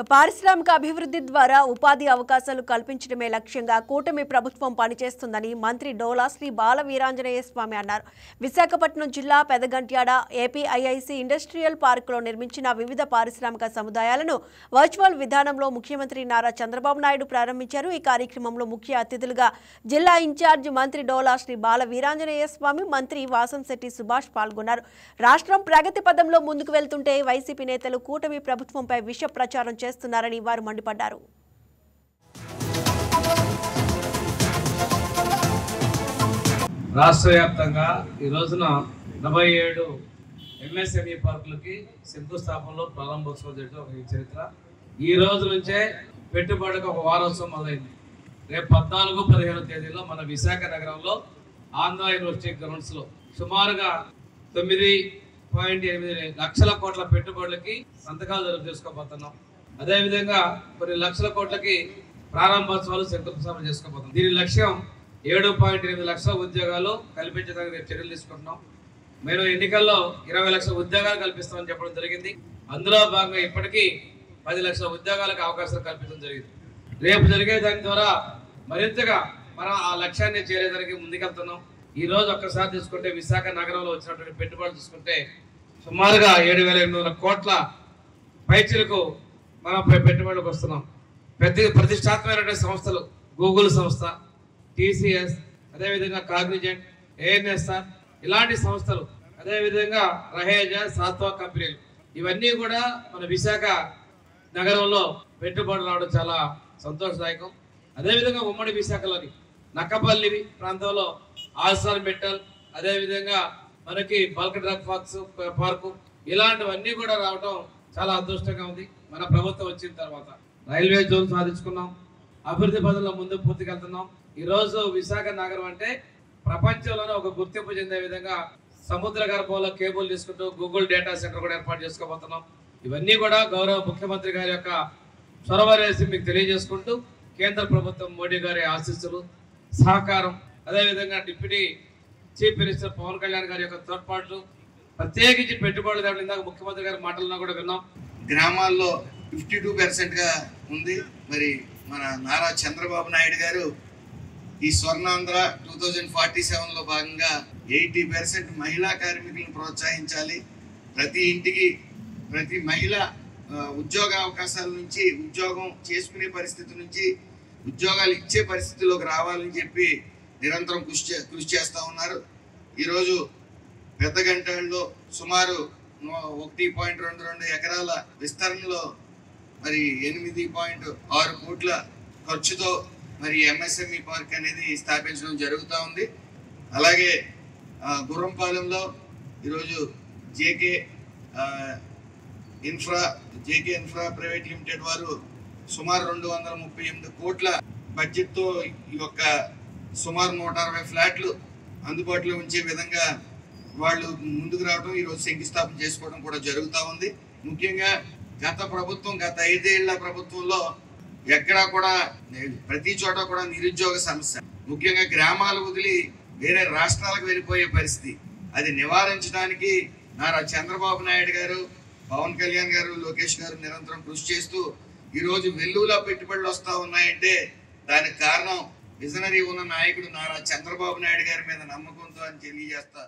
పారిశ్రామిక అభివృద్ధి ద్వారా ఉపాధి అవకాశాలు కల్పించడమే లక్ష్యంగా కూటమి ప్రభుత్వం పనిచేస్తుందని మంత్రి డోలా శ్రీ బాల వీరాంజనేయ స్వామి అన్నారు. విశాఖపట్నం జిల్లా పెదగంట్యాడ ఏపీఐఐసి ఇండస్ట్రియల్ పార్కులో నిర్మించిన వివిధ పారిశ్రామిక సముదాయాలను వర్చువల్ విధానంలో ముఖ్యమంత్రి నారా చంద్రబాబు నాయుడు ప్రారంభించారు. ఈ కార్యక్రమంలో ముఖ్య అతిథులుగా జిల్లా ఇన్ఛార్జ్ మంత్రి డోలా శ్రీ బాల వీరాంజనేయ స్వామి, మంత్రి వాసంశెట్టి సుభాష్ పాల్గొన్నారు. రాష్ట్రం ప్రగతి పదంలో ముందుకు వెళ్తుంటే వైసీపీ నేతలు కూటమి ప్రభుత్వంపై విష ప్రచారం చేస్తున్నారని వారు మండిపడ్డారు. రాష్ట్ర వ్యాప్తంగా ఈ రోజున 47 ఎంఎస్ఎంఈ పార్కులకి శంకుస్థాపనలో ప్రారంభోత్సవం చేయడం ఒక చరిత్ర. ఈ రోజు నుంచే పెట్టుబడికి ఒక వారోత్సవం మొదలైంది. రేపు 14, 15 తేదీలో మన విశాఖ నగరంలో ఆంధ్ర యూనివర్సిటీ గ్రౌండ్స్ లో సుమారుగా 9.8 లక్షల కోట్ల పెట్టుబడులకి సంతకాలు చేసుకోబోతున్నాం. అదేవిధంగా కొన్ని లక్షల కోట్లకి ప్రారంభోత్సవాలు శంకుస్థాపన చేసుకోబోతున్నాం. దీని లక్ష్యం 7.8 లక్షల ఉద్యోగాలు కల్పించడానికి చర్యలు తీసుకుంటున్నాం. మేము ఎన్నికల్లో 20 లక్షల ఉద్యోగాలు కల్పిస్తామని చెప్పడం జరిగింది. అందులో భాగంగా ఇప్పటికీ 10 లక్షల ఉద్యోగాలకు అవకాశాలు కల్పించడం జరిగింది. రేపు జరిగే దాని ద్వారా మరింతగా మనం ఆ లక్ష్యాన్ని చేరేదానికి ముందుకెళ్తున్నాం. ఈ రోజు ఒక్కసారి తీసుకుంటే విశాఖ నగరంలో వచ్చినటువంటి పెట్టుబడులు చూసుకుంటే సుమారుగా 7,800 కోట్ల పైచలకు మనం పెట్టుబడులకు వస్తున్నాం. ప్రతిష్టాత్మకమైనటువంటి సంస్థలు గూగుల్ సంస్థ, TCS, అదేవిధంగా కాగ్నిజెంట్, ANSR ఇలాంటి సంస్థలు, అదేవిధంగా రహేజా, సాత్వా కంపెనీలు ఇవన్నీ కూడా మన విశాఖ నగరంలో పెట్టుబడులు రావడం చాలా సంతోషదాయకం. అదేవిధంగా ఉమ్మడి విశాఖలోని నక్కపల్లి ప్రాంతంలో ఆర్సార్ మెటల్, అదేవిధంగా మనకి బల్క్ డ్రగ్ పార్కు ఇలాంటివన్నీ కూడా రావడం చాలా అదృష్టంగా ఉంది. మన ప్రభుత్వం వచ్చిన తర్వాత రైల్వే జోన్ సాధించుకున్నాం. అభివృద్ధి పదంలో ముందుకు పూర్తికెళ్తున్నాం. ఈరోజు విశాఖ నగరం అంటే ప్రపంచంలోనే ఒక గుర్తింపు చెందే విధంగా సముద్ర గర్భంలో కేబుల్ తీసుకుంటూ గూగుల్ డేటా సెంటర్ కూడా ఏర్పాటు చేసుకోబోతున్నాం. ఇవన్నీ కూడా గౌరవ ముఖ్యమంత్రి గారి యొక్క చొరవ వేసి మీకు తెలియజేసుకుంటూ కేంద్ర ప్రభుత్వం మోడీ గారి ఆశీస్సులు, సహకారం, అదేవిధంగా deputy chief minister Pawan Kalyan గారి యొక్క తోడ్పాట్లు, ప్రత్యేకించి పెట్టుబడులు తేవడం ఇందాక ముఖ్యమంత్రి గారి మాటలను కూడా విన్నాం. గ్రామాల్లో 52% ఉంది. మరి మన నారా చంద్రబాబు నాయుడు గారు ఈ స్వర్ణాంధ్ర 2047లో భాగంగా 80% మహిళా కార్మికులను ప్రోత్సహించాలి. ప్రతి ఇంటికి ప్రతి మహిళ ఉద్యోగ అవకాశాల నుంచి, ఉద్యోగం చేసుకునే పరిస్థితి నుంచి ఉద్యోగాలు ఇచ్చే పరిస్థితిలోకి రావాలని చెప్పి నిరంతరం కృషి చేస్తూ ఉన్నారు. ఈరోజు పెద్దగంటాళ్ళలో సుమారు 1.22 ఎకరాల విస్తరణలో మరి 8.6 కోట్ల ఖర్చుతో మరి ఎంఎస్ఎంఈ పార్క్ అనేది స్థాపించడం జరుగుతూ ఉంది. అలాగే గుర్రంపాలెంలో ఈరోజు జేకే ఇన్ఫ్రా ప్రైవేట్ లిమిటెడ్ వారు సుమారు 238 కోట్ల బడ్జెట్తో ఈ యొక్క సుమారు 160 ఫ్లాట్లు అందుబాటులో ఉంచే విధంగా వాళ్ళు ముందుకు రావడం, ఈరోజు శంకుస్థాపన చేసుకోవడం కూడా జరుగుతూ ఉంది. ముఖ్యంగా గత 5 ఏళ్ల ప్రభుత్వంలో ఎక్కడా కూడా ప్రతి చోట కూడా నిరుద్యోగ సమస్య, ముఖ్యంగా గ్రామాలు వదిలి వేరే రాష్ట్రాలకు వెళ్ళిపోయే పరిస్థితి, అది నివారించడానికి నారా చంద్రబాబు నాయుడు గారు, పవన్ కళ్యాణ్ గారు, లోకేష్ గారు నిరంతరం కృషి చేస్తూ ఈరోజు వెల్లువలో పెట్టుబడులు వస్తూ ఉన్నాయంటే దానికి కారణం విజనరీ ఉన్న నాయకుడు నారా చంద్రబాబు నాయుడు గారి మీద నమ్మకంతో అని తెలియజేస్తా.